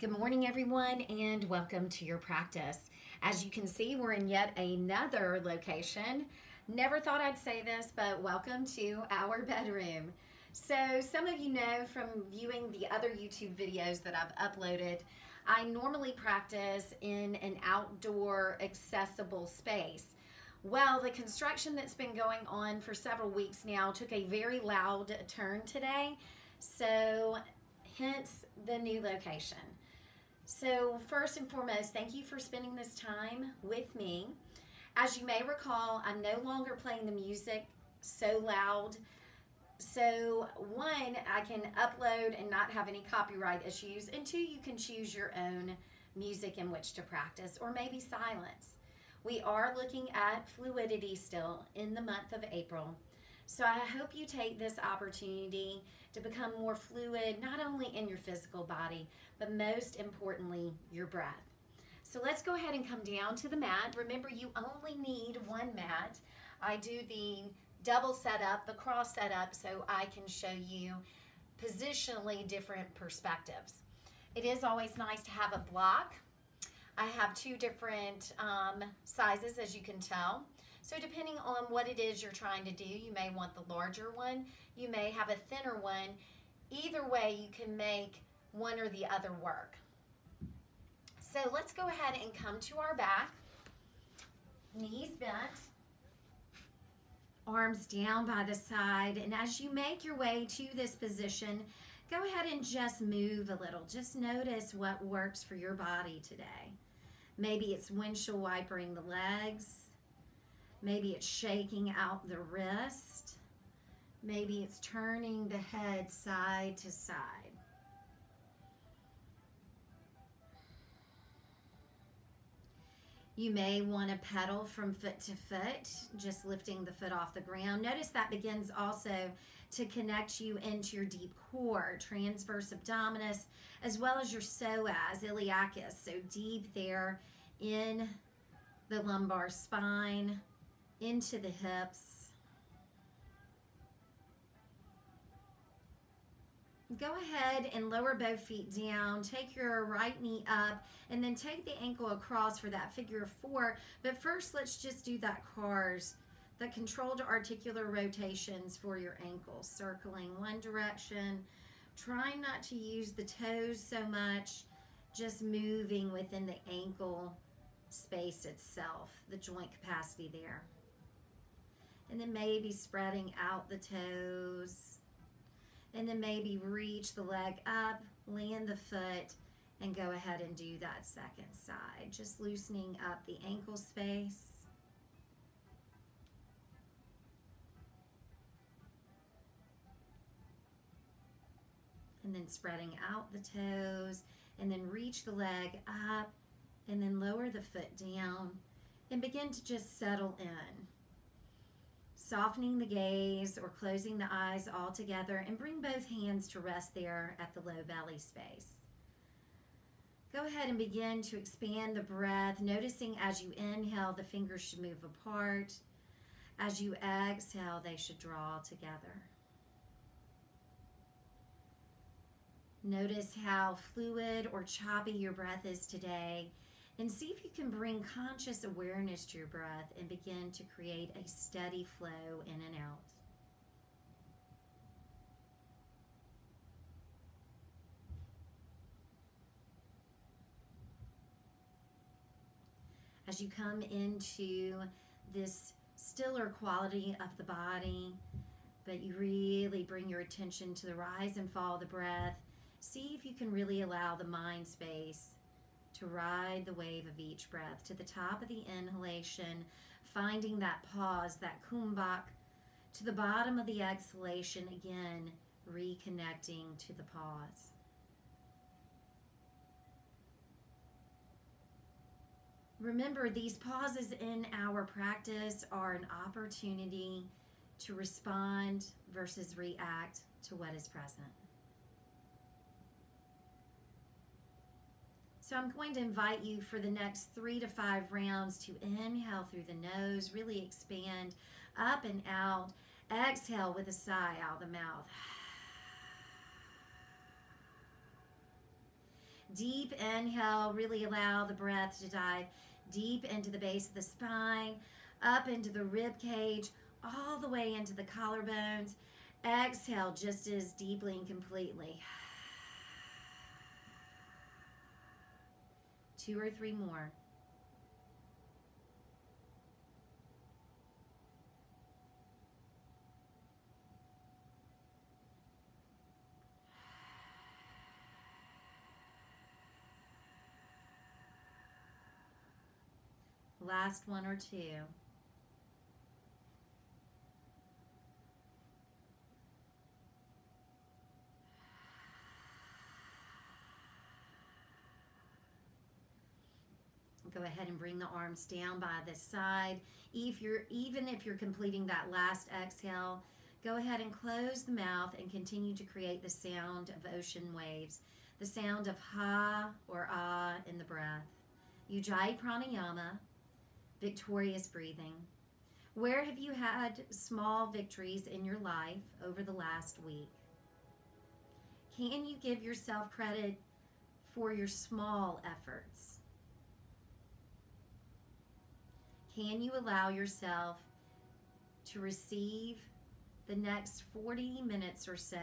Good morning, everyone, and welcome to your practice. As you can see, we're in yet another location. Never thought I'd say this, but welcome to our bedroom. So, some of you know from viewing the other YouTube videos that I've uploaded, I normally practice in an outdoor accessible space. Well, the construction that's been going on for several weeks now took a very loud turn today, so hence the new location. So first and foremost, thank you for spending this time with me. As you may recall, I'm no longer playing the music so loud. So one, I can upload and not have any copyright issues. And two, you can choose your own music in which to practice, or maybe silence. We are looking at fluidity still in the month of April. So I hope you take this opportunity to become more fluid, not only in your physical body, but most importantly, your breath. So let's go ahead and come down to the mat. Remember, you only need one mat. I do the double setup, the cross setup, so I can show you positionally different perspectives. It is always nice to have a block. I have two different sizes, as you can tell. So depending on what it is you're trying to do, you may want the larger one, you may have a thinner one. Either way, you can make one or the other work. So let's go ahead and come to our back. Knees bent, arms down by the side, and as you make your way to this position, go ahead and just move a little. Just notice what works for your body today. Maybe it's windshield wipering the legs. Maybe it's shaking out the wrist. Maybe it's turning the head side to side. You may want to pedal from foot to foot, just lifting the foot off the ground. Notice that begins also to connect you into your deep core, transverse abdominis, as well as your psoas, iliacus. So deep there in the lumbar spine, into the hips. Go ahead and lower both feet down. Take your right knee up and then take the ankle across for that figure of four. But first, let's just do that CARS, the controlled articular rotations for your ankles, circling one direction, trying not to use the toes so much, just moving within the ankle space itself, the joint capacity there. And then maybe spreading out the toes. And then maybe reach the leg up, land the foot, and go ahead and do that second side. Just loosening up the ankle space. And then spreading out the toes. And then reach the leg up. And then lower the foot down. And begin to just settle in. Softening the gaze or closing the eyes all together, and bring both hands to rest there at the low belly space. Go ahead and begin to expand the breath, noticing as you inhale, the fingers should move apart. As you exhale, they should draw together. Notice how fluid or choppy your breath is today. And see if you can bring conscious awareness to your breath and begin to create a steady flow in and out. As you come into this stiller quality of the body, but you really bring your attention to the rise and fall of the breath, see if you can really allow the mind space to ride the wave of each breath to the top of the inhalation, finding that pause, that kumbhak, to the bottom of the exhalation, again, reconnecting to the pause. Remember, these pauses in our practice are an opportunity to respond versus react to what is present. So I'm going to invite you for the next 3 to 5 rounds to inhale through the nose, really expand up and out. Exhale with a sigh out the mouth. Deep inhale, really allow the breath to dive deep into the base of the spine, up into the rib cage, all the way into the collarbones. Exhale just as deeply and completely. 2 or 3 more. Last 1 or 2. Go ahead and bring the arms down by the side. Even if you're completing that last exhale, go ahead and close the mouth and continue to create the sound of ocean waves, the sound of ha or ah in the breath. Ujjayi pranayama, victorious breathing. Where have you had small victories in your life over the last week? Can you give yourself credit for your small efforts? Can you allow yourself to receive the next 40 minutes or so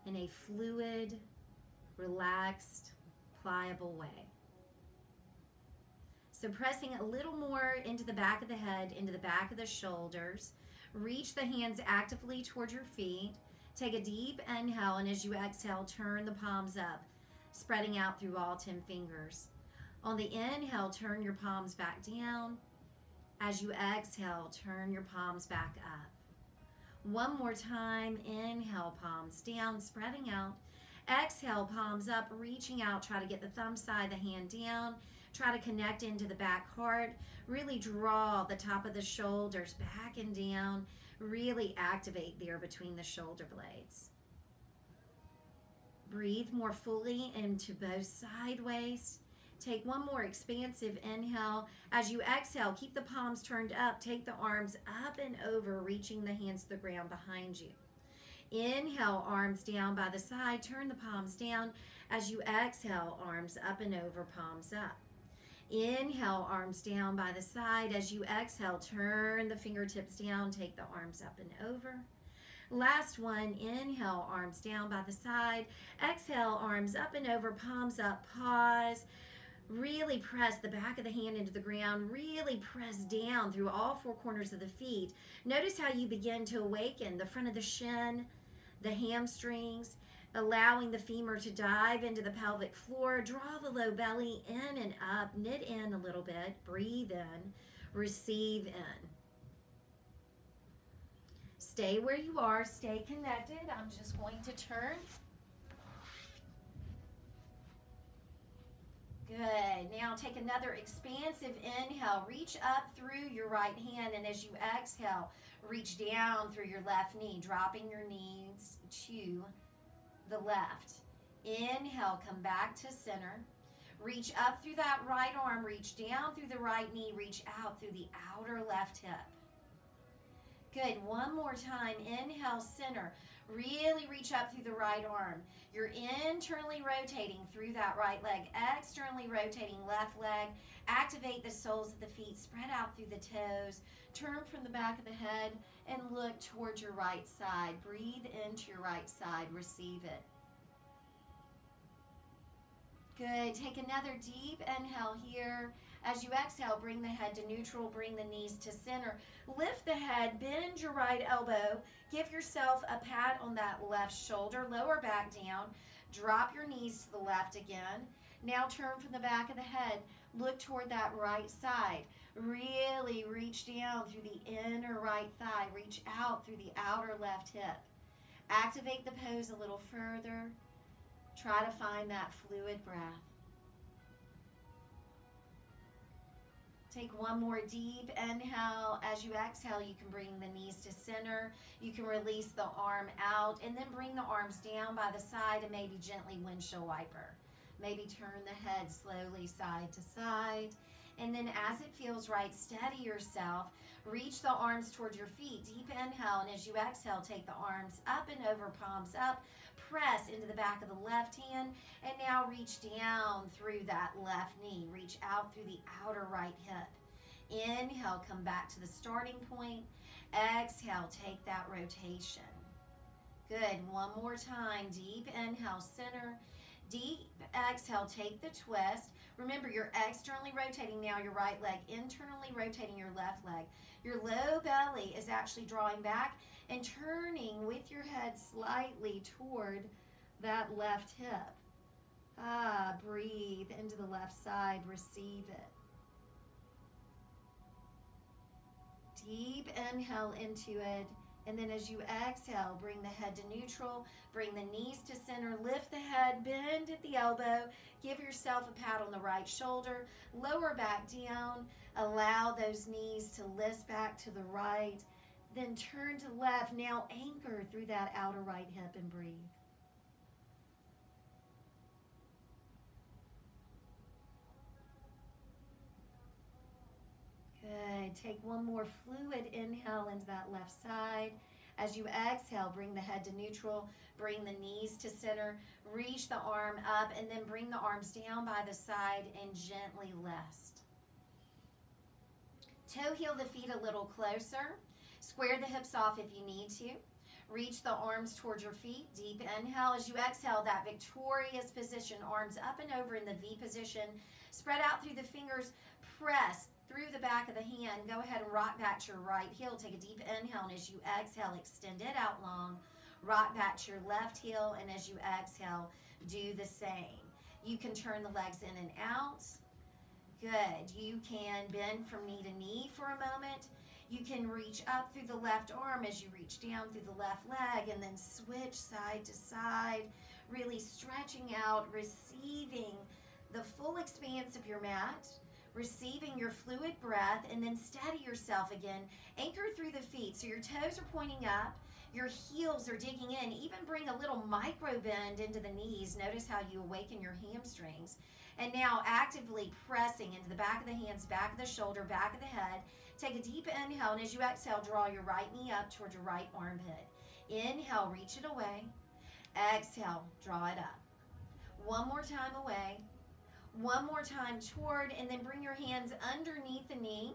in a fluid, relaxed, pliable way? So pressing a little more into the back of the head, into the back of the shoulders. Reach the hands actively towards your feet. Take a deep inhale, and as you exhale, turn the palms up, spreading out through all 10 fingers. On the inhale, turn your palms back down. As you exhale, turn your palms back up. One more time. Inhale, palms down, spreading out. Exhale, palms up, reaching out. Try to get the thumb side of the hand down. Try to connect into the back heart. Really draw the top of the shoulders back and down. Really activate there between the shoulder blades. Breathe more fully into both sideways. Take one more expansive inhale. As you exhale, keep the palms turned up. Take the arms up and over, reaching the hands to the ground behind you. Inhale, arms down by the side. Turn the palms down. As you exhale, arms up and over, palms up. Inhale, arms down by the side. As you exhale, turn the fingertips down. Take the arms up and over. Last one. Inhale, arms down by the side. Exhale, arms up and over, palms up. Pause. Really press the back of the hand into the ground. Really press down through all 4 corners of the feet. Notice how you begin to awaken the front of the shin, the hamstrings, allowing the femur to dive into the pelvic floor. Draw the low belly in and up. Knit in a little bit. Breathe in. Receive in. Stay where you are. Stay connected. I'm just going to turn. Good. Now take another expansive inhale. Reach up through your right hand, and as you exhale, reach down through your left knee, dropping your knees to the left. Inhale, come back to center. Reach up through that right arm, reach down through the right knee, reach out through the outer left hip. Good. One more time. Inhale, center. Really reach up through the right arm. You're internally rotating through that right leg, externally rotating left leg. Activate the soles of the feet, spread out through the toes. Turn from the back of the head and look towards your right side. Breathe into your right side. Receive it. Good. Take another deep inhale here. As you exhale, bring the head to neutral, bring the knees to center. Lift the head, bend your right elbow. Give yourself a pat on that left shoulder, lower back down. Drop your knees to the left again. Now turn from the back of the head. Look toward that right side. Really reach down through the inner right thigh. Reach out through the outer left hip. Activate the pose a little further. Try to find that fluid breath. Take one more deep inhale. As you exhale, you can bring the knees to center. You can release the arm out and then bring the arms down by the side and maybe gently windshield wiper. Maybe turn the head slowly side to side. And then as it feels right, steady yourself. Reach the arms towards your feet. Deep inhale, and as you exhale, take the arms up and over, palms up. Press into the back of the left hand, and now reach down through that left knee. Reach out through the outer right hip. Inhale, come back to the starting point. Exhale, take that rotation. Good. One more time. Deep inhale, center. Deep exhale, take the twist. Remember, you're externally rotating now your right leg, internally rotating your left leg. Your low belly is actually drawing back and turning with your head slightly toward that left hip. Breathe into the left side, receive it. Deep inhale into it. And then as you exhale, bring the head to neutral, bring the knees to center, lift the head, bend at the elbow, give yourself a pat on the right shoulder, lower back down, allow those knees to lift back to the right, then turn to left. Now anchor through that outer right hip and breathe. Good. Take one more fluid inhale into that left side. As you exhale, bring the head to neutral, bring the knees to center, reach the arm up, and then bring the arms down by the side and gently rest. Toe heel the feet a little closer. Square the hips off if you need to. Reach the arms towards your feet. Deep inhale. As you exhale, that victorious position, arms up and over in the V position. Spread out through the fingers. Press through the back of the hand. Go ahead and rock back to your right heel. Take a deep inhale, and as you exhale, extend it out long. Rock back to your left heel, and as you exhale, do the same. You can turn the legs in and out. Good. You can bend from knee to knee for a moment. You can reach up through the left arm as you reach down through the left leg, and then switch side to side, really stretching out, receiving the full expanse of your mat, receiving your fluid breath, and then steady yourself again. Anchor through the feet so your toes are pointing up, your heels are digging in. Even bring a little micro bend into the knees. Notice how you awaken your hamstrings. And now actively pressing into the back of the hands, back of the shoulder, back of the head. Take a deep inhale, and as you exhale, draw your right knee up towards your right armpit. Inhale, reach it away. Exhale, draw it up. One more time away. One more time toward, and then bring your hands underneath the knee.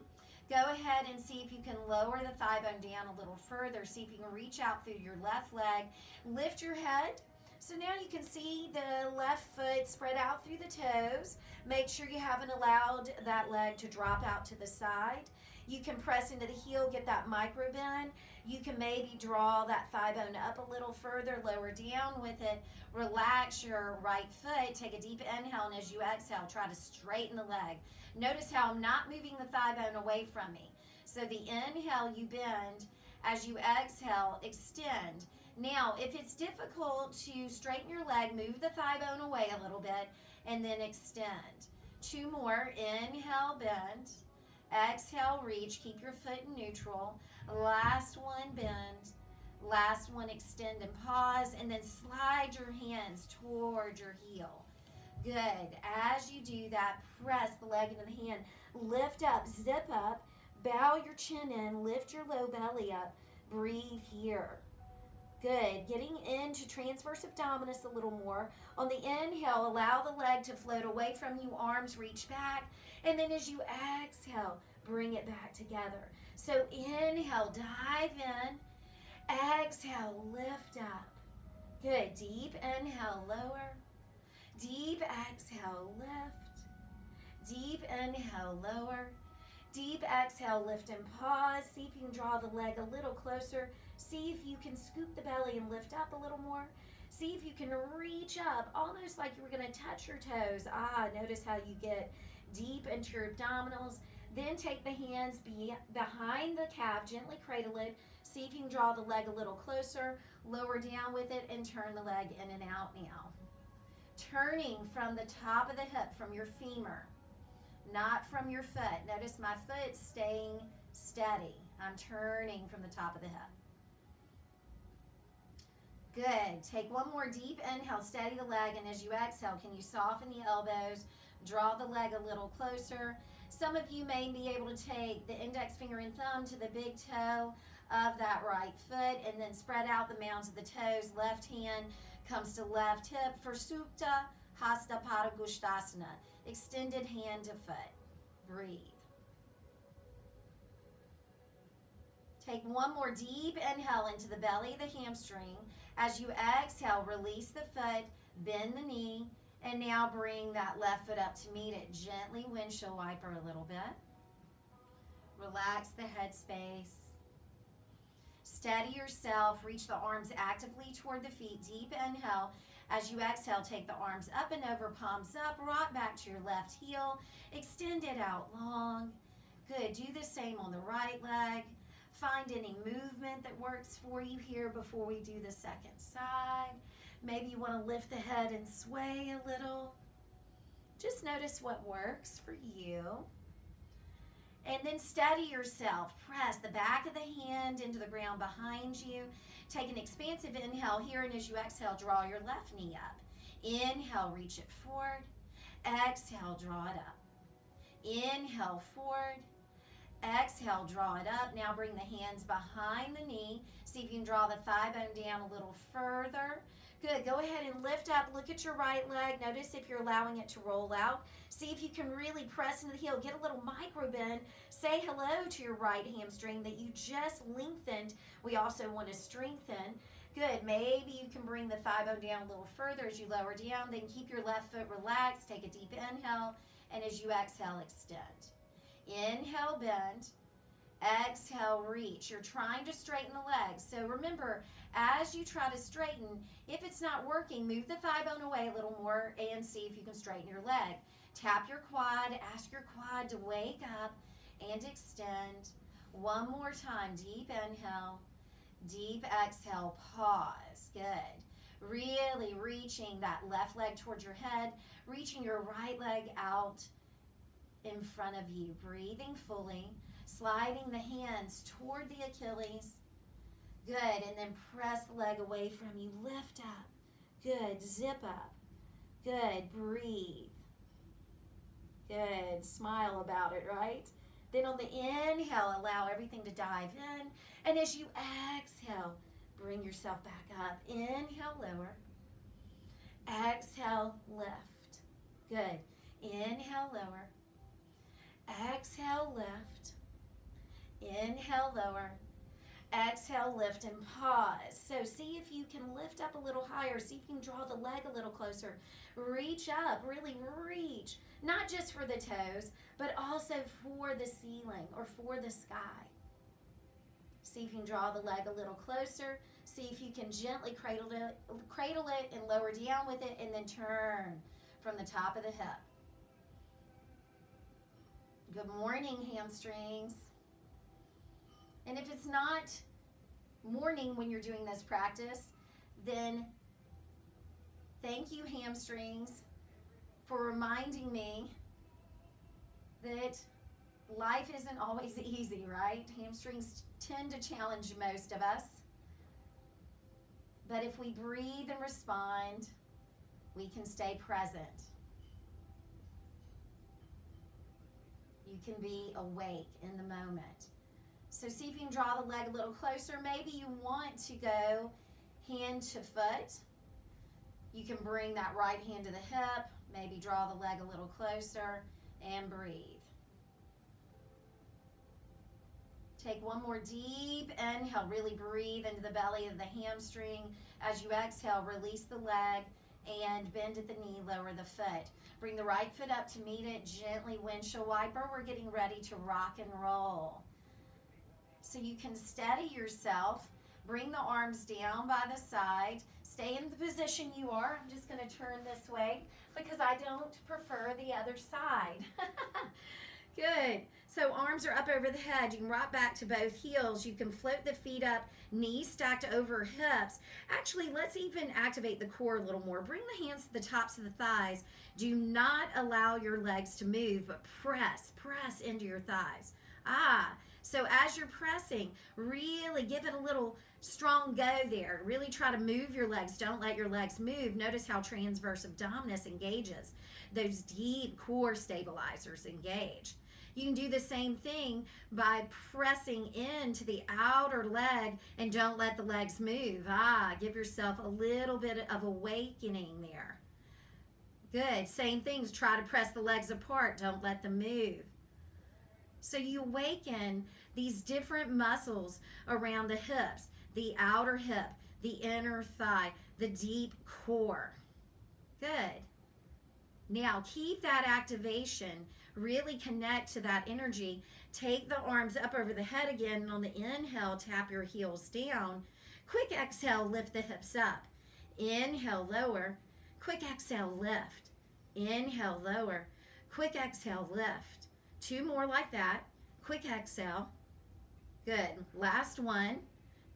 Go ahead and see if you can lower the thigh bone down a little further. See if you can reach out through your left leg. Lift your head. So now you can see the left foot spread out through the toes. Make sure you haven't allowed that leg to drop out to the side. You can press into the heel, get that micro bend. You can maybe draw that thigh bone up a little further, lower down with it. Relax your right foot. Take a deep inhale, and as you exhale, try to straighten the leg. Notice how I'm not moving the thigh bone away from me. So the inhale, you bend. As you exhale, extend. Now, if it's difficult to straighten your leg, move the thigh bone away a little bit, and then extend. Two more. Inhale, bend. Exhale, reach. Keep your foot in neutral. Last one, bend. Last one, extend and pause, and then slide your hands toward your heel. Good. As you do that, press the leg into the hand. Lift up, zip up, bow your chin in, lift your low belly up. Breathe here. Good. Getting into transverse abdominis a little more. On the inhale, allow the leg to float away from you, arms reach back, and then as you exhale, bring it back together. So inhale, dive in. Exhale, lift up. Good. Deep inhale, lower. Deep exhale, lift. Deep inhale, lower. Deep exhale, lift and pause. See if you can draw the leg a little closer. See if you can scoop the belly and lift up a little more. See if you can reach up, almost like you were going to touch your toes. Notice how you get deep into your abdominals. Then take the hands behind the calf, gently cradle it. See if you can draw the leg a little closer, lower down with it, and turn the leg in and out now. Turning from the top of the hip, from your femur, not from your foot. Notice my foot staying steady. I'm turning from the top of the hip. Good. Take one more deep inhale, steady the leg, and as you exhale, can you soften the elbows, draw the leg a little closer. Some of you may be able to take the index finger and thumb to the big toe of that right foot and then spread out the mounds of the toes. Left hand comes to left hip for Supta Hasta Padangusthasana. Extended hand to foot. Breathe. Take one more deep inhale into the belly of the hamstring. As you exhale, release the foot, bend the knee, and now bring that left foot up to meet it. Gently windshield wiper a little bit. Relax the head space. Steady yourself. Reach the arms actively toward the feet. Deep inhale. As you exhale, take the arms up and over, palms up. Rock back to your left heel. Extend it out long. Good. Do the same on the right leg. Find any movement that works for you here before we do the second side. Maybe you want to lift the head and sway a little. Just notice what works for you. And then steady yourself. Press the back of the hand into the ground behind you. Take an expansive inhale here, and as you exhale, draw your left knee up. Inhale, reach it forward. Exhale, draw it up. Inhale, forward. Exhale, draw it up. Now bring the hands behind the knee. See if you can draw the thigh bone down a little further. Good. Go ahead and lift up. Look at your right leg. Notice if you're allowing it to roll out. See if you can really press into the heel. Get a little micro bend. Say hello to your right hamstring that you just lengthened. We also want to strengthen. Good. Maybe you can bring the thigh bone down a little further as you lower down. Then keep your left foot relaxed. Take a deep inhale. And as you exhale, extend. Inhale, bend. Exhale, reach. You're trying to straighten the legs. So remember, as you try to straighten, if it's not working, move the thigh bone away a little more and see if you can straighten your leg. Tap your quad. Ask your quad to wake up and extend. One more time. Deep inhale. Deep exhale. Pause. Good. Really reaching that left leg towards your head. Reaching your right leg out in front of you. Breathing fully. Sliding the hands toward the Achilles. Good. And then press the leg away from you. Lift up. Good. Zip up. Good. Breathe. Good. Smile about it, right? Then on the inhale, allow everything to dive in. And as you exhale, bring yourself back up. Inhale, lower. Exhale, lift. Good. Inhale, lower. Exhale, lift. Inhale, lower. Exhale, lift, and pause. So see if you can lift up a little higher. See if you can draw the leg a little closer. Reach up, really reach. Not just for the toes, but also for the ceiling or for the sky. See if you can draw the leg a little closer. See if you can gently cradle it and lower down with it, and then turn from the top of the hip. Good morning, hamstrings. And if it's not morning when you're doing this practice, then thank you, hamstrings, for reminding me that life isn't always easy, right? Hamstrings tend to challenge most of us. But if we breathe and respond, we can stay present. You can be awake in the moment. So see if you can draw the leg a little closer. Maybe you want to go hand to foot. You can bring that right hand to the hip. Maybe draw the leg a little closer and breathe. Take one more deep inhale. Really breathe into the belly of the hamstring. As you exhale, release the leg and bend at the knee, lower the foot. Bring the right foot up to meet it. Gently windshield wiper. We're getting ready to rock and roll. So you can steady yourself. Bring the arms down by the side. Stay in the position you are. I'm just going to turn this way because I don't prefer the other side. Good. So arms are up over the head. You can rock back to both heels. You can float the feet up, knees stacked over hips. Actually, let's even activate the core a little more. Bring the hands to the tops of the thighs. Do not allow your legs to move, but press into your thighs. So as you're pressing, really give it a little strong go there. Really try to move your legs. Don't let your legs move. Notice how transverse abdominis engages. Those deep core stabilizers engage. You can do the same thing by pressing into the outer leg and don't let the legs move. Give yourself a little bit of awakening there. Good. Same things. Try to press the legs apart. Don't let them move. So you awaken these different muscles around the hips, the outer hip, the inner thigh, the deep core. Good. Now keep that activation. Really connect to that energy. Take the arms up over the head again. And on the inhale, tap your heels down. Quick exhale, lift the hips up. Inhale, lower. Quick exhale, lift. Inhale, lower. Quick exhale, lift. 2 more like that. Quick exhale. Good. Last one.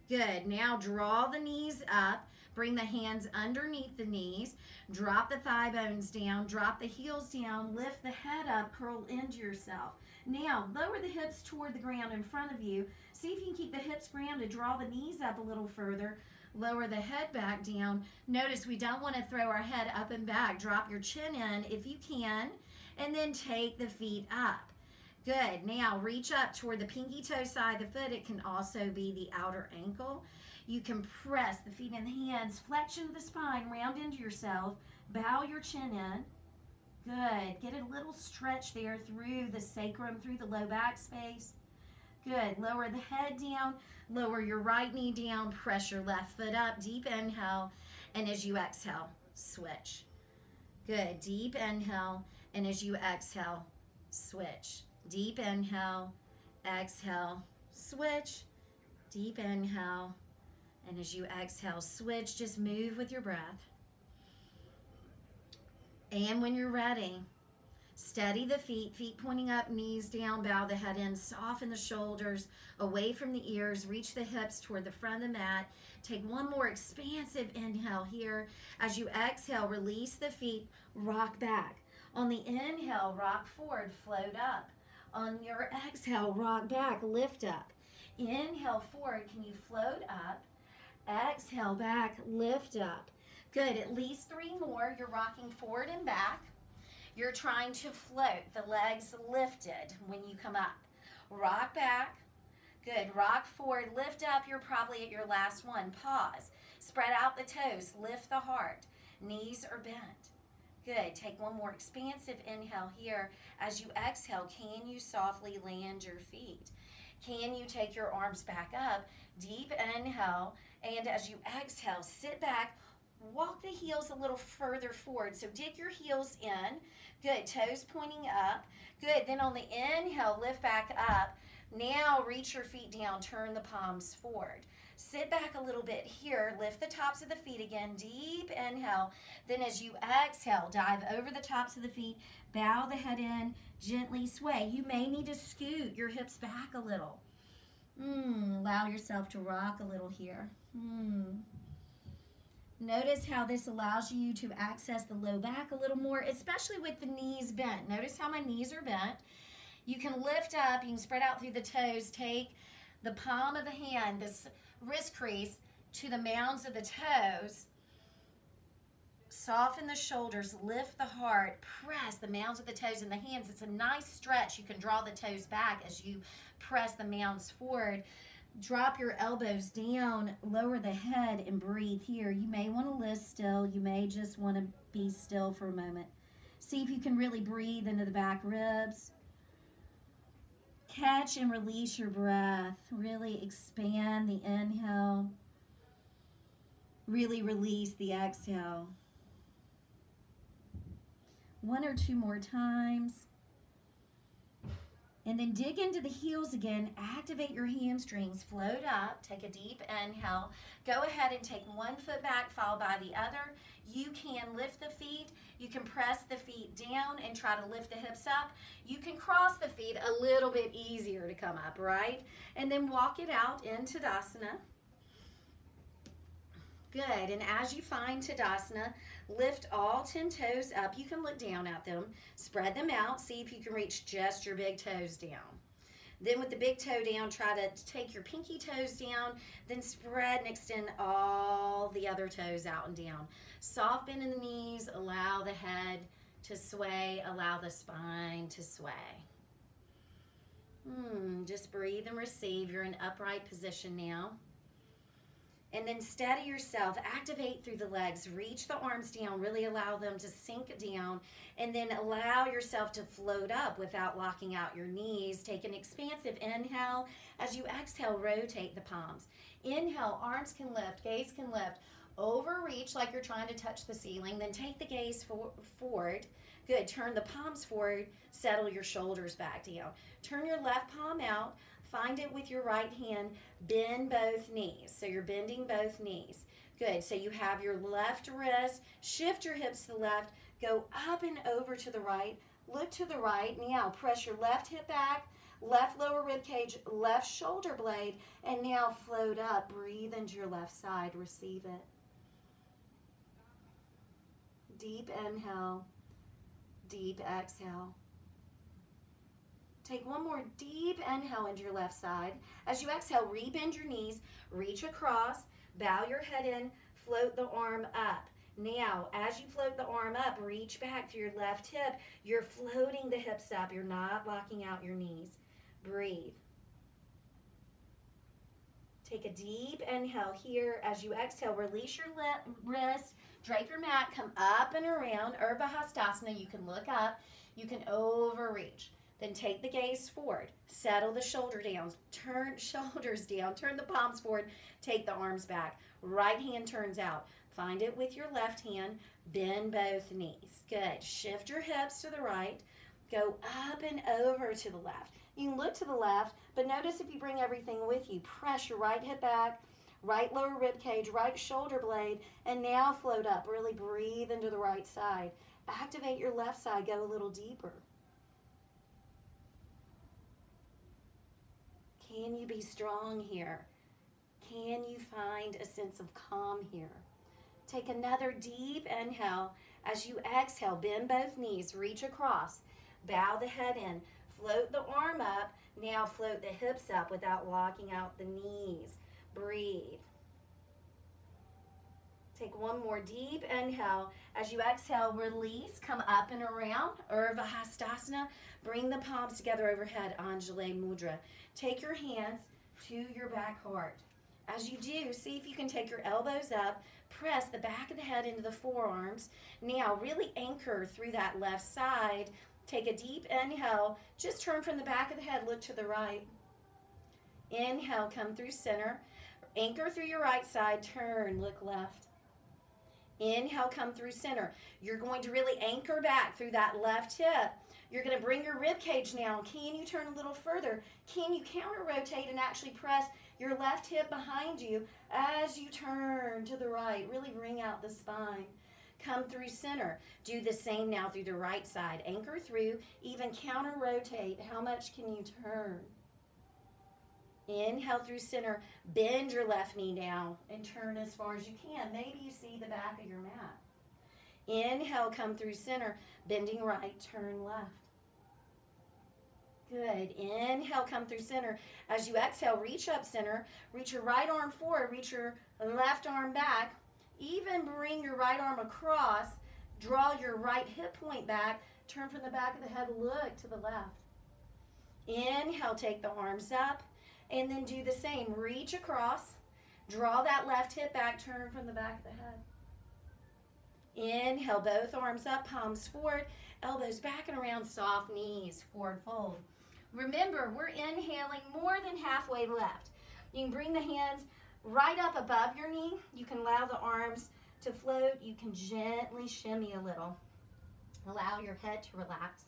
Good. Now draw the knees up. Bring the hands underneath the knees. Drop the thigh bones down. Drop the heels down. Lift the head up. Curl into yourself. Now, lower the hips toward the ground in front of you. See if you can keep the hips grounded. Draw the knees up a little further. Lower the head back down. Notice we don't want to throw our head up and back. Drop your chin in if you can. And then take the feet up. Good. Now reach up toward the pinky toe side of the foot. It can also be the outer ankle. You can press the feet and the hands, flexion of the spine, round into yourself. Bow your chin in. Good. Get a little stretch there through the sacrum, through the low back space. Good. Lower the head down. Lower your right knee down. Press your left foot up. Deep inhale. And as you exhale, switch. Good. Deep inhale. And as you exhale, switch. Deep inhale. Exhale, switch. Deep inhale. And as you exhale, switch. Just move with your breath. And when you're ready, steady the feet, feet pointing up, knees down, bow the head in, soften the shoulders, away from the ears, reach the hips toward the front of the mat. Take one more expansive inhale here. As you exhale, release the feet, rock back. On the inhale, rock forward, float up. On your exhale, rock back, lift up. Inhale forward, can you float up? Exhale back, lift up. Good, at least 3 more. You're rocking forward and back. You're trying to float, the legs lifted when you come up. Rock back. Good, rock forward, lift up. You're probably at your last one. Pause. Spread out the toes, lift the heart. Knees are bent. Good, take one more expansive inhale here. As you exhale, can you softly land your feet? Can you take your arms back up? Deep inhale, and as you exhale, sit back. Walk the heels a little further forward. So dig your heels in. Good. Toes pointing up. Good. Then on the inhale, lift back up. Now reach your feet down. Turn the palms forward. Sit back a little bit here. Lift the tops of the feet again. Deep inhale. Then as you exhale, dive over the tops of the feet. Bow the head in. Gently sway. You may need to scoot your hips back a little. Allow yourself to rock a little here. Notice how this allows you to access the low back a little more, especially with the knees bent. Notice how my knees are bent. You can lift up, you can spread out through the toes, take the palm of the hand, this wrist crease, to the mounds of the toes. Soften the shoulders, lift the heart, press the mounds of the toes and the hands. It's a nice stretch. You can draw the toes back as you press the mounds forward. Drop your elbows down, lower the head, and breathe here. You may want to list still. You may just want to be still for a moment. See if you can really breathe into the back ribs. Catch and release your breath. Really expand the inhale. Really release the exhale. 1 or 2 more times. And then dig into the heels again. Activate your hamstrings. Float up. Take a deep inhale. Go ahead and take one foot back, followed by the other. You can lift the feet. You can press the feet down and try to lift the hips up. You can cross the feet a little bit easier to come up, right? And then walk it out in Tadasana. Good, and as you find Tadasana, lift all 10 toes up. You can look down at them, spread them out, see if you can reach just your big toes down. Then with the big toe down, try to take your pinky toes down, then spread and extend all the other toes out and down. Soft bend in the knees, allow the head to sway, allow the spine to sway. Just breathe and receive. You're in upright position now. And then steady yourself, activate through the legs, reach the arms down, really allow them to sink down, and then allow yourself to float up without locking out your knees. Take an expansive inhale. As you exhale, rotate the palms. Inhale, arms can lift, gaze can lift. Overreach like you're trying to touch the ceiling, then take the gaze forward. Good, turn the palms forward, settle your shoulders back down. Turn your left palm out. Find it with your right hand, bend both knees. So you're bending both knees. Good, so you have your left wrist, shift your hips to the left, go up and over to the right, look to the right. Now press your left hip back, left lower rib cage, left shoulder blade, and now float up. Breathe into your left side, receive it. Deep inhale, deep exhale. Take one more deep inhale into your left side. As you exhale, rebend your knees, reach across, bow your head in, float the arm up. Now, as you float the arm up, reach back through your left hip. You're floating the hips up. You're not locking out your knees. Breathe. Take a deep inhale here. As you exhale, release your wrist, drape your mat, come up and around. Urdhva Hastasana. You can look up. You can overreach. Then take the gaze forward, settle the shoulder down, turn shoulders down, turn the palms forward, take the arms back. Right hand turns out. Find it with your left hand, bend both knees. Good. Shift your hips to the right, go up and over to the left. You can look to the left, but notice if you bring everything with you. Press your right hip back, right lower rib cage, right shoulder blade, and now float up. Really breathe into the right side. Activate your left side, go a little deeper. Can you be strong here? Can you find a sense of calm here? Take another deep inhale. As you exhale, bend both knees, reach across, bow the head in, float the arm up. Now float the hips up without locking out the knees. Breathe. Take one more deep inhale. As you exhale, release, come up and around, Urdhva Hastasana. Bring the palms together overhead, Anjali Mudra. Take your hands to your back heart. As you do, see if you can take your elbows up, press the back of the head into the forearms. Now really anchor through that left side. Take a deep inhale. Just turn from the back of the head, look to the right. Inhale, come through center. Anchor through your right side, turn, look left. Inhale, come through center. You're going to really anchor back through that left hip. You're going to bring your rib cage now. Can you turn a little further? Can you counter rotate and actually press your left hip behind you as you turn to the right? Really bring out the spine. Come through center. Do the same now through the right side. Anchor through, even counter rotate. How much can you turn? Inhale through center. Bend your left knee down and turn as far as you can. Maybe you see the back of your mat. Inhale, come through center. Bending right, turn left. Good. Inhale, come through center. As you exhale, reach up center. Reach your right arm forward. Reach your left arm back. Even bring your right arm across. Draw your right hip point back. Turn from the back of the head. Look to the left. Inhale, take the arms up. And then do the same. Reach across. Draw that left hip back. Turn from the back of the head. Inhale, both arms up, palms forward, elbows back and around, soft knees, forward fold. Remember, we're inhaling more than halfway left. You can bring the hands right up above your knee. You can allow the arms to float. You can gently shimmy a little. Allow your head to relax.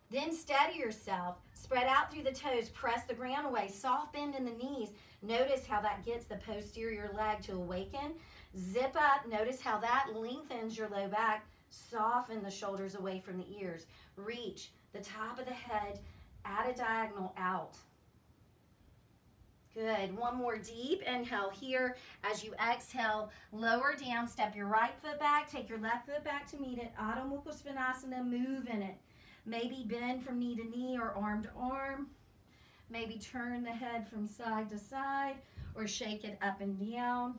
Then steady yourself. Spread out through the toes. Press the ground away. Soft bend in the knees. Notice how that gets the posterior leg to awaken. Zip up. Notice how that lengthens your low back. Soften the shoulders away from the ears. Reach the top of the head at a diagonal out. Good. One more deep inhale here. As you exhale, lower down. Step your right foot back. Take your left foot back to meet it. Adho Mukha Svanasana. Move in it. Maybe bend from knee to knee or arm to arm. Maybe turn the head from side to side or shake it up and down.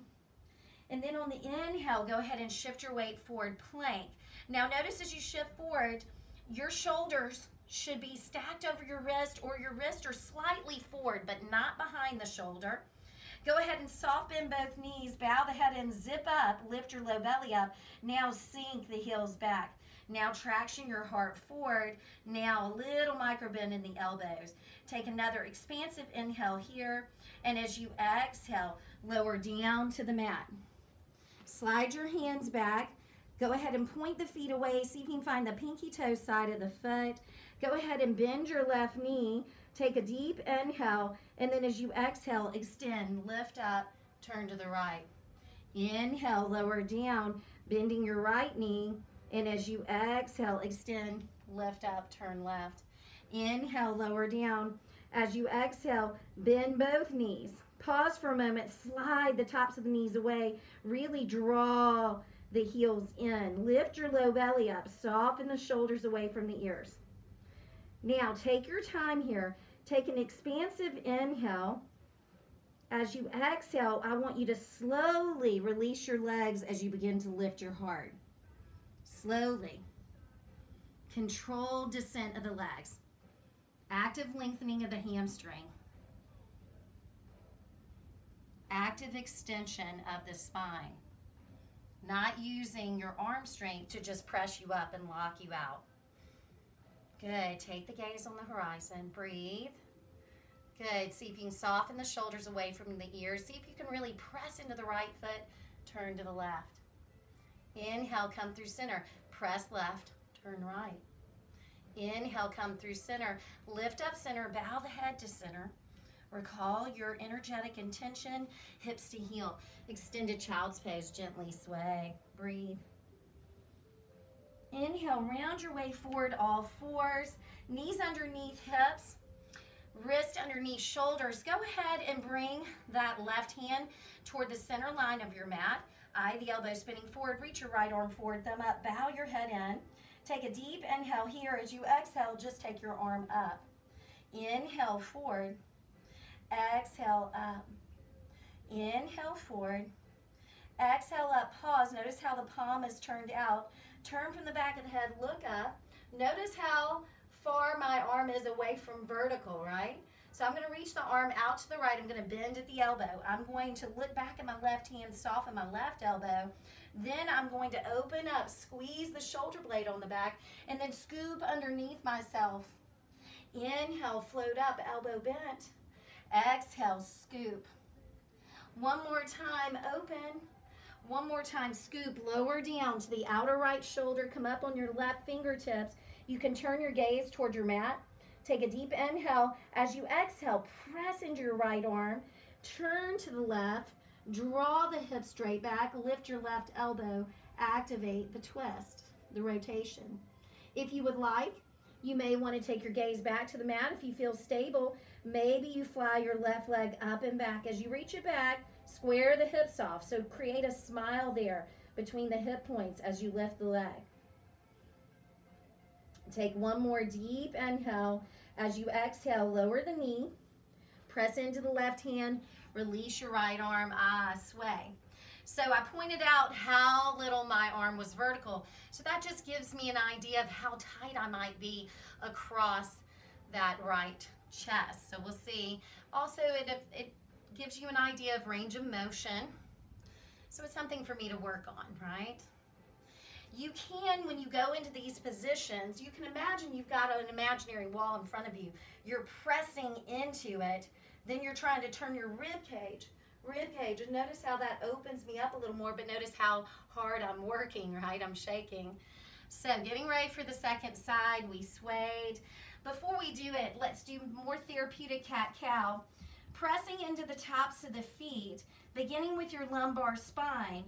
And then on the inhale, go ahead and shift your weight forward, plank. Now notice as you shift forward, your shoulders should be stacked over your wrist, or your wrists are slightly forward but not behind the shoulder. Go ahead and soft bend both knees, bow the head in, zip up, lift your low belly up. Now sink the heels back. Now traction your heart forward. Now a little micro bend in the elbows. Take another expansive inhale here, and as you exhale, lower down to the mat. Slide your hands back. Go ahead and point the feet away. See if you can find the pinky toe side of the foot. Go ahead and bend your left knee. Take a deep inhale, and then as you exhale, extend, lift up, turn to the right. Inhale, lower down, bending your right knee, and as you exhale, extend, lift up, turn left. Inhale, lower down. As you exhale, bend both knees. Pause for a moment, slide the tops of the knees away, really draw the heels in. Lift your low belly up, soften the shoulders away from the ears. Now take your time here. Take an expansive inhale. As you exhale, I want you to slowly release your legs as you begin to lift your heart. Slowly. Controlled descent of the legs. Active lengthening of the hamstring. Active extension of the spine. Not using your arm strength to just press you up and lock you out. Good. Take the gaze on the horizon. Breathe. Good. See if you can soften the shoulders away from the ears. See if you can really press into the right foot. Turn to the left. Inhale, come through center. Press left. Turn right. Inhale, come through center. Lift up center. Bow the head to center. Recall your energetic intention. Hips to heel. Extended child's pose. Gently sway. Breathe. Inhale, round your way forward, all fours. Knees underneath hips. Wrist underneath shoulders. Go ahead and bring that left hand toward the center line of your mat. Eye the elbow spinning forward. Reach your right arm forward, thumb up. Bow your head in. Take a deep inhale here. As you exhale, just take your arm up. Inhale, forward. Exhale, up. Inhale, forward. Exhale, up. Pause. Notice how the palm is turned out. Turn from the back of the head. Look up. Notice how far my arm is away from vertical, right? So I'm going to reach the arm out to the right. I'm going to bend at the elbow. I'm going to look back at my left hand, soften my left elbow. Then I'm going to open up, squeeze the shoulder blade on the back, and then scoop underneath myself. Inhale, float up, elbow bent. Exhale, scoop. One more time, open. One more time, scoop, lower down to the outer right shoulder. Come up on your left fingertips. You can turn your gaze toward your mat. Take a deep inhale. As you exhale, press into your right arm. Turn to the left. Draw the hips straight back. Lift your left elbow. Activate the twist, the rotation. If you would like, you may want to take your gaze back to the mat. If you feel stable, maybe you fly your left leg up and back. As you reach it back, square the hips off. So create a smile there between the hip points as you lift the leg. Take one more deep inhale. As you exhale, lower the knee. Press into the left hand. Release your right arm. Sway. So I pointed out how little my arm was vertical. So that just gives me an idea of how tight I might be across that right chest. So we'll see. Also, it gives you an idea of range of motion. So it's something for me to work on, right? You can, when you go into these positions, you can imagine you've got an imaginary wall in front of you. You're pressing into it. Then you're trying to turn your rib cage. And notice how that opens me up a little more, but notice how hard I'm working, right? I'm shaking. So getting ready for the second side, we swayed. Before we do it, let's do more therapeutic cat-cow. Pressing into the tops of the feet, beginning with your lumbar spine.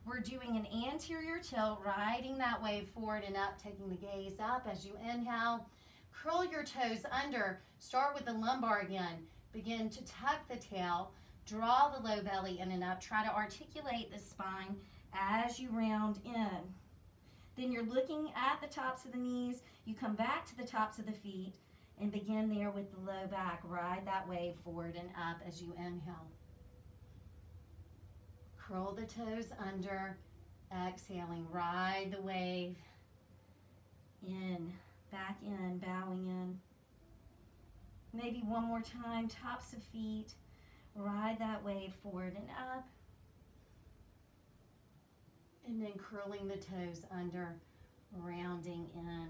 We're doing an anterior tilt, riding that wave forward and up, taking the gaze up as you inhale. Curl your toes under. Start with the lumbar again. Begin to tuck the tail. Draw the low belly in and up. Try to articulate the spine as you round in. Then you're looking at the tops of the knees. You come back to the tops of the feet and begin there with the low back. Ride that wave forward and up as you inhale. Curl the toes under. Exhaling. Ride the wave in. back in, bowing in. Maybe one more time, tops of feet. Ride that wave forward and up. And then curling the toes under, rounding in.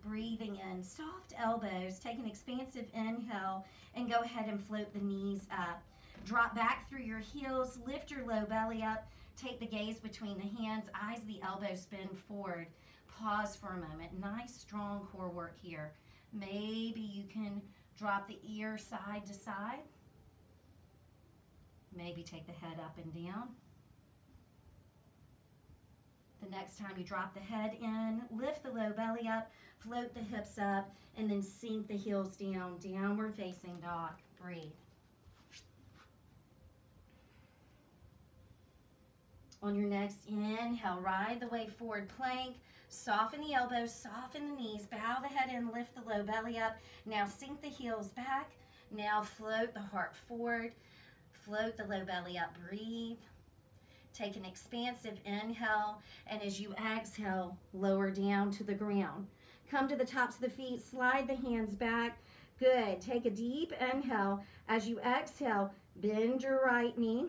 Breathing in, soft elbows. Take an expansive inhale and go ahead and float the knees up. Drop back through your heels, lift your low belly up. Take the gaze between the hands, eyes the elbows, spin forward. Pause for a moment. Nice strong core work here. Maybe you can drop the ear side to side. Maybe take the head up and down. The next time you drop the head in, lift the low belly up, float the hips up, and then sink the heels down, downward facing dog. Breathe. On your next inhale, ride the way forward plank. Soften the elbows, soften the knees, bow the head in, lift the low belly up. Now sink the heels back. Now float the heart forward. Float the low belly up, breathe. Take an expansive inhale, and as you exhale, lower down to the ground. Come to the tops of the feet, slide the hands back. Good. Take a deep inhale. As you exhale, bend your right knee.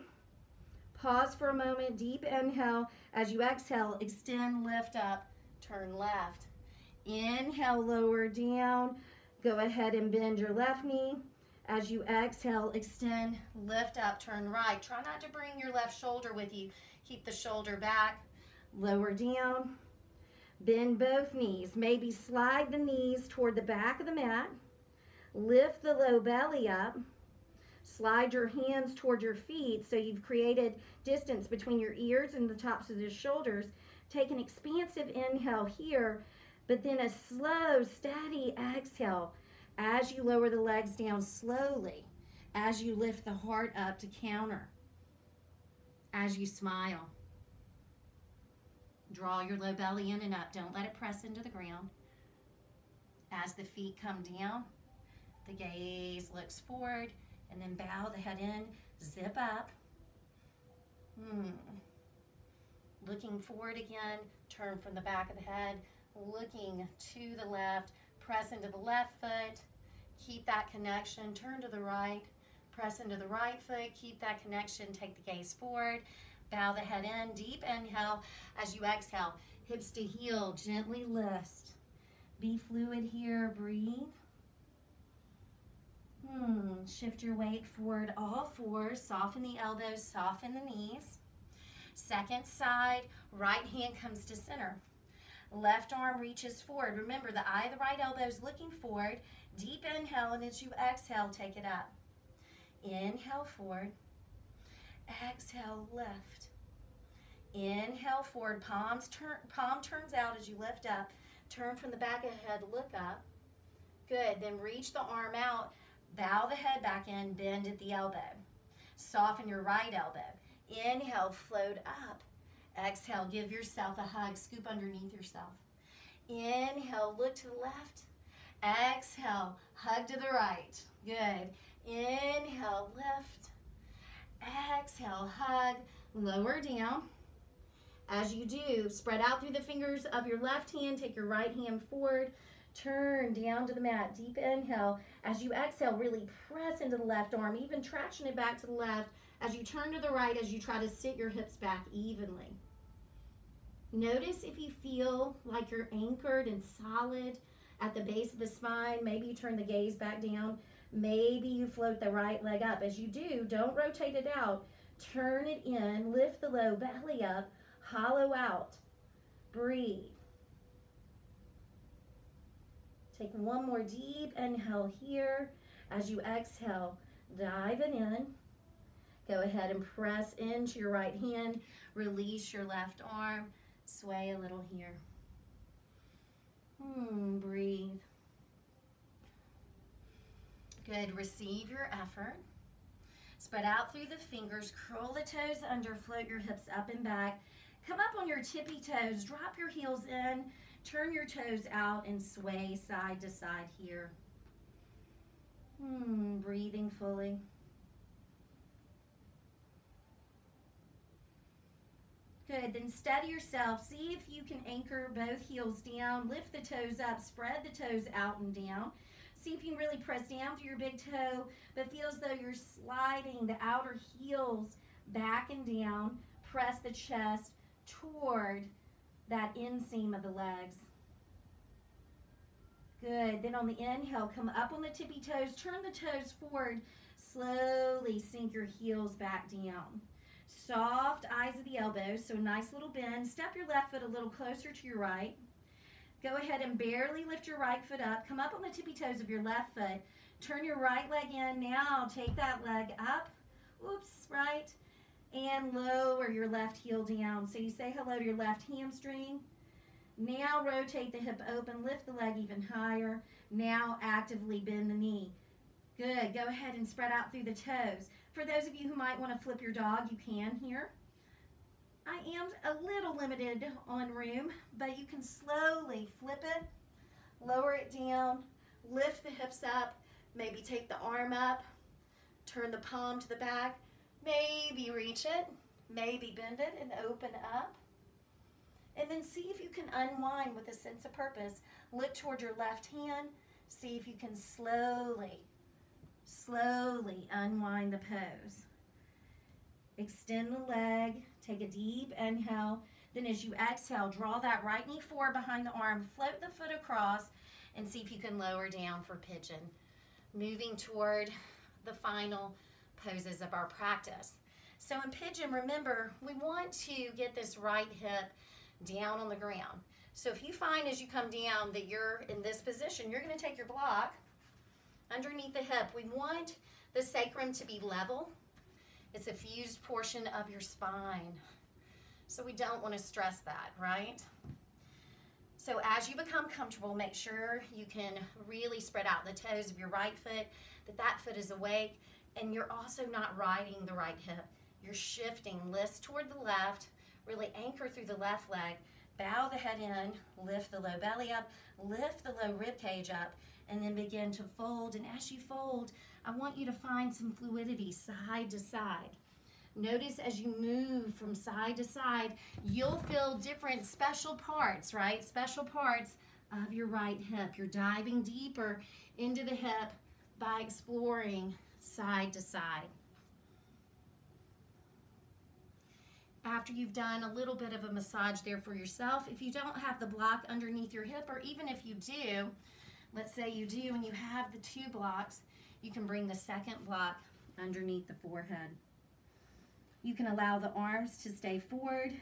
Pause for a moment, deep inhale. As you exhale, extend, lift up, turn left. Inhale, lower down. Go ahead and bend your left knee. As you exhale, extend, lift up, turn right. Try not to bring your left shoulder with you. Keep the shoulder back, lower down. Bend both knees. Maybe slide the knees toward the back of the mat. Lift the low belly up. Slide your hands toward your feet so you've created distance between your ears and the tops of the shoulders. Take an expansive inhale here, but then a slow, steady exhale as you lower the legs down slowly, as you lift the heart up to counter, as you smile. Draw your low belly in and up. Don't let it press into the ground. As the feet come down, the gaze looks forward, and then bow the head in, zip up. Looking forward again, turn from the back of the head, looking to the left, press into the left foot, keep that connection, turn to the right, press into the right foot, keep that connection, take the gaze forward, bow the head in, deep inhale. As you exhale, hips to heel, gently lift. Be fluid here, breathe. Shift your weight forward, all fours, soften the elbows, soften the knees. Second side, right hand comes to center. Left arm reaches forward. Remember, the eye of the right elbow is looking forward. Deep inhale, and as you exhale, take it up. Inhale forward. Exhale, lift. Inhale forward, palm turns out as you lift up. Turn from the back of the head, look up. Good, then reach the arm out. Bow the head back in, bend at the elbow. Soften your right elbow. Inhale, float up. Exhale, give yourself a hug, scoop underneath yourself. Inhale, look to the left. Exhale, hug to the right. Good. Inhale, lift. Exhale, hug, lower down. As you do, spread out through the fingers of your left hand, take your right hand forward, turn down to the mat, deep inhale. As you exhale, really press into the left arm, even traction it back to the left. As you turn to the right, as you try to sit your hips back evenly. Notice if you feel like you're anchored and solid at the base of the spine. Maybe you turn the gaze back down. Maybe you float the right leg up. As you do, don't rotate it out. Turn it in, lift the low belly up, hollow out. Breathe. Take one more deep inhale here. As you exhale, dive it in. Go ahead and press into your right hand. Release your left arm. Sway a little here. Breathe. Good. Receive your effort. Spread out through the fingers. Curl the toes under. Float your hips up and back. Come up on your tippy toes. Drop your heels in. Turn your toes out and sway side to side here. Breathing fully. Good, then steady yourself. See if you can anchor both heels down, lift the toes up, spread the toes out and down. See if you can really press down through your big toe, but feel as though you're sliding the outer heels back and down. Press the chest toward that inseam of the legs. Good, then on the inhale, come up on the tippy toes, turn the toes forward, slowly sink your heels back down. Soft eyes at the elbows, so nice little bend. Step your left foot a little closer to your right. Go ahead and barely lift your right foot up. Come up on the tippy toes of your left foot. Turn your right leg in. Now take that leg up. Oops, right. And lower your left heel down. So you say hello to your left hamstring. Now rotate the hip open. Lift the leg even higher. Now actively bend the knee. Good. Go ahead and spread out through the toes. For those of you who might want to flip your dog, you can here. I am a little limited on room, but you can slowly flip it, lower it down, lift the hips up, maybe take the arm up, turn the palm to the back, maybe reach it, maybe bend it and open up. And then see if you can unwind with a sense of purpose. Look toward your left hand, see if you can slowly unwind the pose. Extend the leg, take a deep inhale. Then as you exhale, draw that right knee forward behind the arm, float the foot across, and see if you can lower down for pigeon. Moving toward the final poses of our practice. So in pigeon, remember, we want to get this right hip down on the ground. So if you find as you come down that you're in this position, you're going to take your block underneath the hip. We want the sacrum to be level. It's a fused portion of your spine. So we don't want to stress that, right? So as you become comfortable, make sure you can really spread out the toes of your right foot, that foot is awake, and you're also not riding the right hip. You're shifting, lift toward the left, really anchor through the left leg, bow the head in, lift the low belly up, lift the low rib cage up, and then begin to fold. And as you fold, I want you to find some fluidity side to side. Notice as you move from side to side, you'll feel different special parts, right? Special parts of your right hip. You're diving deeper into the hip by exploring side to side. After you've done a little bit of a massage there for yourself, if you don't have the block underneath your hip, or even if you do, let's say you do and you have the two blocks, you can bring the second block underneath the forehead. You can allow the arms to stay forward.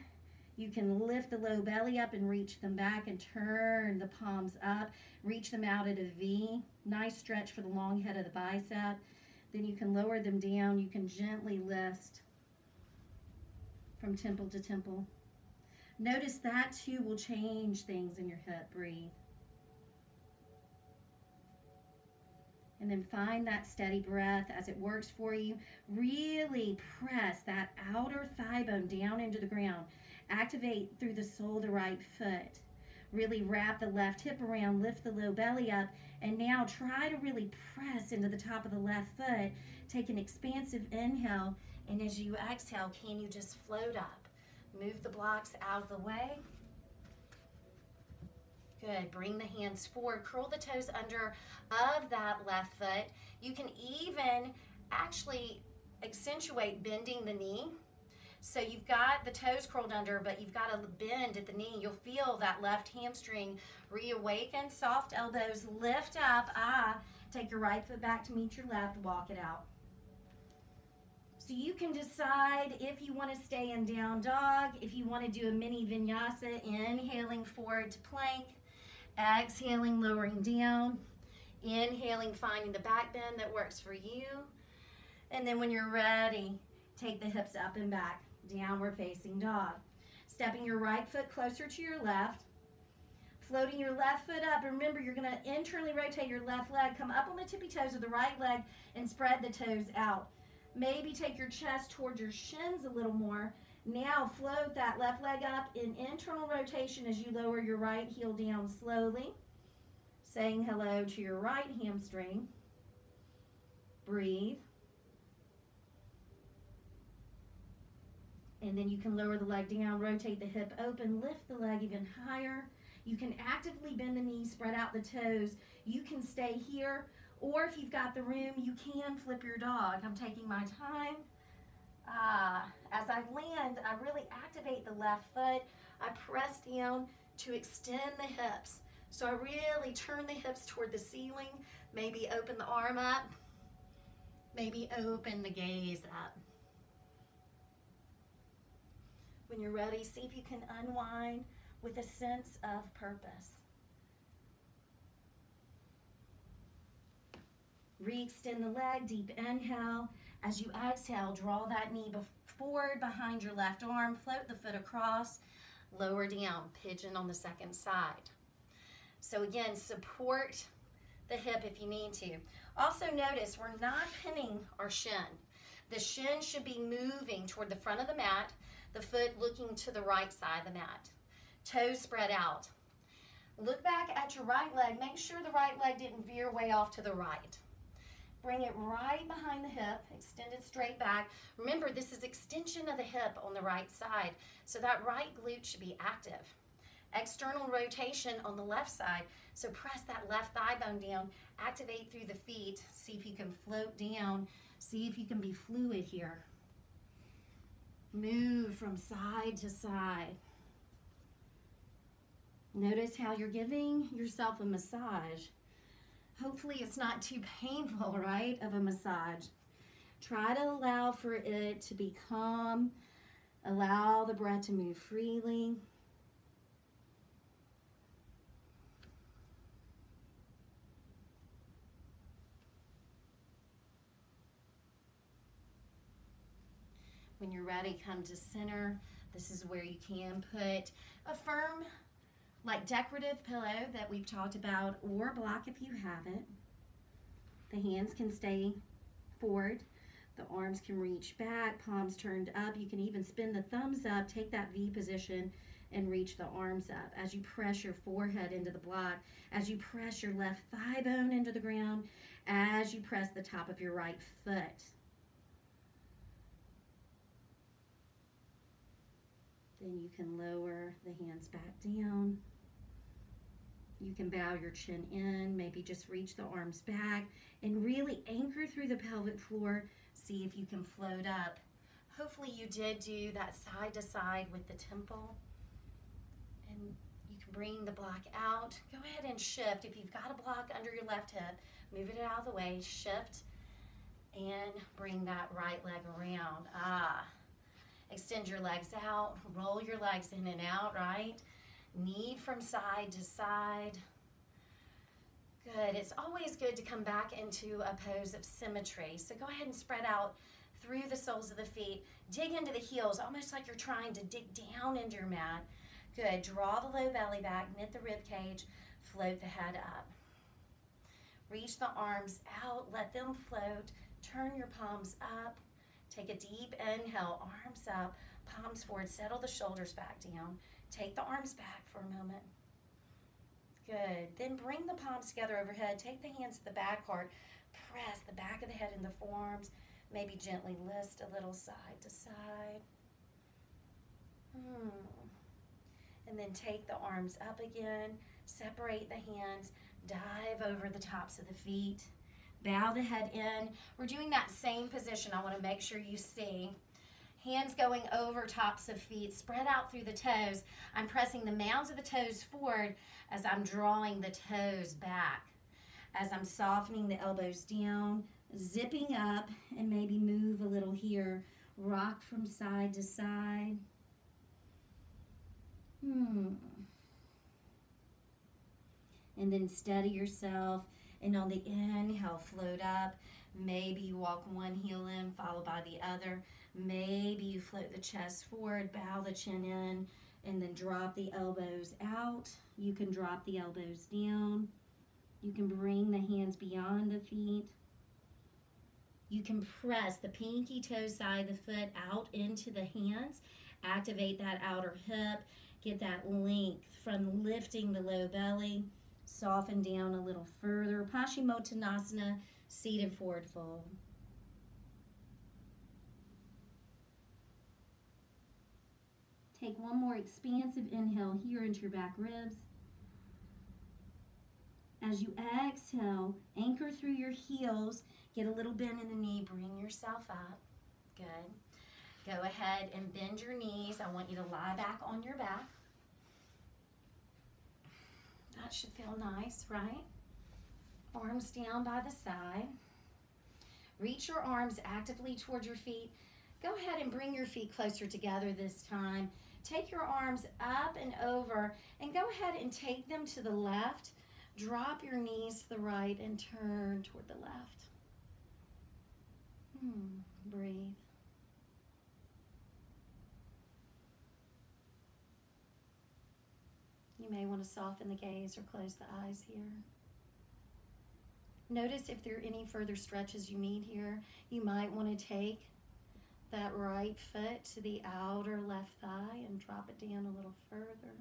You can lift the low belly up and reach them back and turn the palms up. Reach them out at a V. Nice stretch for the long head of the bicep. Then you can lower them down. You can gently lift from temple to temple. Notice that too will change things in your hip. Breathe. And then find that steady breath as it works for you. Really press that outer thigh bone down into the ground. Activate through the sole of the right foot. Really wrap the left hip around, lift the low belly up, and now try to really press into the top of the left foot. Take an expansive inhale, and as you exhale, can you just float up? Move the blocks out of the way. Good. Bring the hands forward. Curl the toes under of that left foot. You can even actually accentuate bending the knee. So you've got the toes curled under, but you've got a bend at the knee. You'll feel that left hamstring reawaken. Soft elbows lift up. Take your right foot back to meet your left. Walk it out. So you can decide if you want to stay in down dog, if you want to do a mini vinyasa, inhaling forward to plank, exhaling, lowering down, inhaling, finding the back bend that works for you. And then when you're ready, take the hips up and back, downward facing dog. Stepping your right foot closer to your left, floating your left foot up. Remember, you're going to internally rotate your left leg, come up on the tippy toes of the right leg, and spread the toes out. Maybe take your chest towards your shins a little more. Now float that left leg up in internal rotation as you lower your right heel down slowly. Saying hello to your right hamstring. Breathe. And then you can lower the leg down, rotate the hip open, lift the leg even higher. You can actively bend the knees, spread out the toes. You can stay here, or if you've got the room, you can flip your dog. I'm taking my time. As I land, I really activate the left foot. I press down to extend the hips. So I really turn the hips toward the ceiling, maybe open the arm up, maybe open the gaze up. When you're ready, see if you can unwind with a sense of purpose. Re-extend the leg, deep inhale. As you exhale, draw that knee forward behind your left arm, float the foot across, lower down, pigeon on the second side. So again, support the hip if you need to. Also notice we're not pinning our shin. The shin should be moving toward the front of the mat, the foot looking to the right side of the mat. Toes spread out. Look back at your right leg. Make sure the right leg didn't veer way off to the right. Bring it right behind the hip, extend it straight back. Remember, this is extension of the hip on the right side, so that right glute should be active. External rotation on the left side, so press that left thigh bone down, activate through the feet, see if you can float down, see if you can be fluid here. Move from side to side. Notice how you're giving yourself a massage. Hopefully it's not too painful, right, of a massage. Try to allow for it to be calm. Allow the breath to move freely. When you're ready, come to center. This is where you can put a firm, like decorative pillow that we've talked about, or a block if you have it. The hands can stay forward. The arms can reach back, palms turned up. You can even spin the thumbs up, take that V position, and reach the arms up. As you press your forehead into the block, as you press your left thigh bone into the ground, as you press the top of your right foot. Then you can lower the hands back down. You can bow your chin in, maybe just reach the arms back and really anchor through the pelvic floor. See if you can float up. Hopefully you did do that side to side with the temple. And you can bring the block out. Go ahead and shift. If you've got a block under your left hip, move it out of the way, shift, and bring that right leg around. Extend your legs out, roll your legs in and out, right? Knee from side to side. Good. It's always good to come back into a pose of symmetry. So go ahead and spread out through the soles of the feet. Dig into the heels, almost like you're trying to dig down into your mat. Good. Draw the low belly back, knit the rib cage, float the head up. Reach the arms out, let them float. Turn your palms up. Take a deep inhale, arms up, palms forward, settle the shoulders back down. Take the arms back for a moment. Good. Then bring the palms together overhead. Take the hands to the back part. Press the back of the head in the forearms. Maybe gently lift a little side to side. And then take the arms up again. Separate the hands. Dive over the tops of the feet. Bow the head in. We're doing that same position. I want to make sure you see. Hands going over tops of feet. Spread out through the toes. I'm pressing the mounds of the toes forward as I'm drawing the toes back. As I'm softening the elbows down, zipping up, and maybe move a little here. Rock from side to side. And then steady yourself. And on the inhale, float up. Maybe you walk one heel in, followed by the other. Maybe you float the chest forward, bow the chin in, and then drop the elbows out. You can drop the elbows down. You can bring the hands beyond the feet. You can press the pinky toe side of the foot out into the hands. Activate that outer hip. Get that length from lifting the low belly. Soften down a little further. Paschimottanasana, seated forward fold. Take one more expansive inhale here into your back ribs. As you exhale, anchor through your heels. Get a little bend in the knee. Bring yourself up. Good. Go ahead and bend your knees. I want you to lie back on your back. That should feel nice, right? Arms down by the side. Reach your arms actively toward your feet. Go ahead and bring your feet closer together this time. Take your arms up and over and go ahead and take them to the left. Drop your knees to the right and turn toward the left. Breathe. You may want to soften the gaze or close the eyes here. Notice if there are any further stretches you need here. You might want to take that right foot to the outer left thigh and drop it down a little further.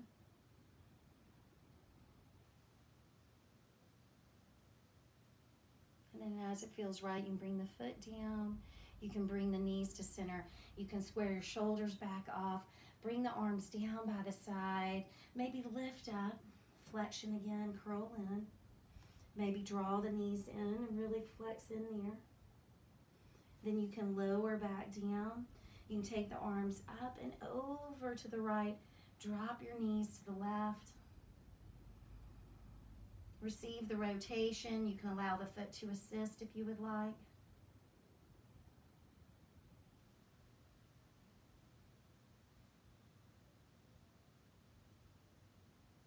And then as it feels right, you can bring the foot down. You can bring the knees to center. You can square your shoulders back off. Bring the arms down by the side. Maybe lift up. Flexion again, curl in. Maybe draw the knees in and really flex in there. Then you can lower back down. You can take the arms up and over to the right. Drop your knees to the left. Receive the rotation. You can allow the foot to assist if you would like.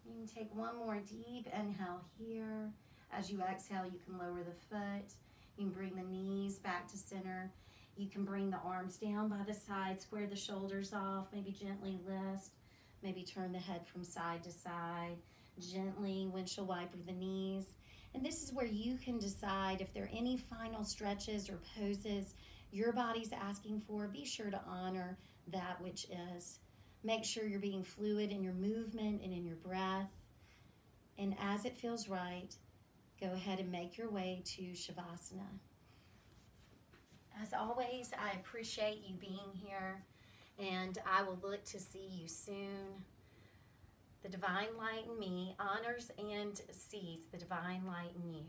You can take one more deep inhale here. As you exhale, you can lower the foot. You can bring the knees back to center. You can bring the arms down by the side, square the shoulders off, maybe gently lift, maybe turn the head from side to side, gently windshield wiper the knees. And this is where you can decide if there are any final stretches or poses your body's asking for. Be sure to honor that which is. Make sure you're being fluid in your movement and in your breath. And as it feels right, go ahead and make your way to Shavasana. As always, I appreciate you being here, and I will look to see you soon. The divine light in me honors and sees the divine light in you.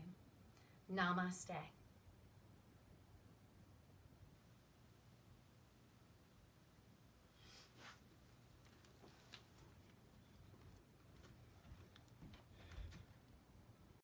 Namaste.